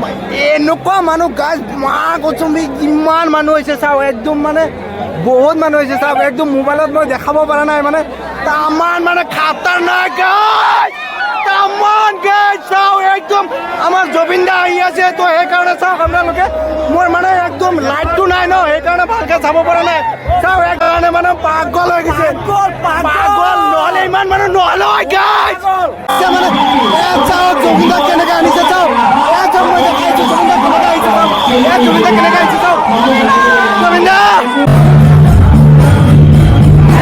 এনেকুৱা মানুহ গাইজ মা কৈছোঁ ইমান মানুহ হৈছে চাওক একদম মানে বহুত মানুহ হৈছে চাওক একদম মোবাইলত মই দেখাব পৰা নাই মানে তামান মানে খাতাৰনাক গাইজ তামান গাইজ চাওক একদম আমাৰ জুবিন দা আহি আছে তো সেইকাৰণে চাওক আপোনালোকে মোৰ মানে একদম লাইটটো নাই ন সেইকাৰণে ভালকৈ চাব পৰা নাই চাওক সেইকাৰণে মানে পাগল হৈ গৈছে পাগল নহ'লে ইমান মানুহ নহ'লে গাইজ মানে চাওক জুবিন দা কেনেকৈ আনিছে চাওক মই দেখাইছোঁ জুবিন দা কেনেকৈ আহিছে চাওক জুবিন দা কেনেকৈ আহিছে চাওক জুবিন দা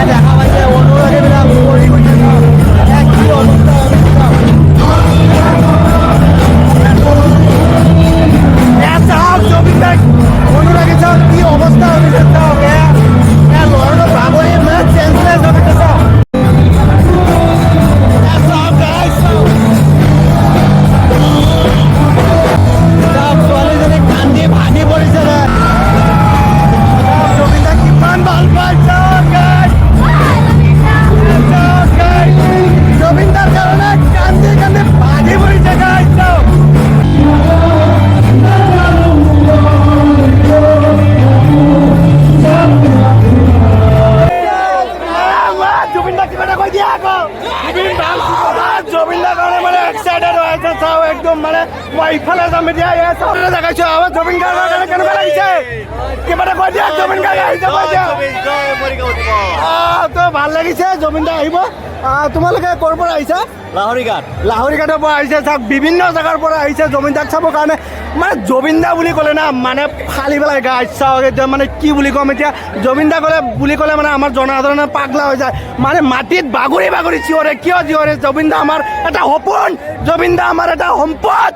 দেখা পাইছে অনুৰাগীবিলাক পৰি গৈছে চাওক কি অৱস্থা চাওক জুবিন দা অনুৰাগী চাওক কি অৱস্থা হৈছে চাওক ল'ৰাটো বাগৰি মানে চেঞ্চলেছ হৈ গৈছে চাওক একদম মানে মই ইফালে যাম এতিয়া দেখাইছো আমাৰ জুবিন গাৰ্গৰ কাৰণে কেনেকুৱা লাগিছে কিবা এটা কৈ দিয়া জুবিন গাৰ্গ আহিছে তো ভাল লাগিছে জুবিন দা আহিব তোমালোকে ক'ৰ পৰা আহিছা লাহৰিঘাটৰ পৰা আহিছে চাওক বিভিন্ন জেগাৰ পৰা আহিছে জুবিন দাক চাবৰ কাৰণে মানে জুবিন দা বুলি ক'লে না মানে ফালি পেলাই গাইজ চাওক এতিয়া মানে কি বুলি ক'ম এতিয়া জুবিন দা বুলি ক'লে মানে আমাৰ জনসাধাৰণে পাগলা হৈ যায় মানে মাটিত বাগৰি বাগৰি চিঞৰে কিয় চিঞৰে জুবিন দা আমাৰ এটা সপোন জুবিন দা আমাৰ এটা সম্পদ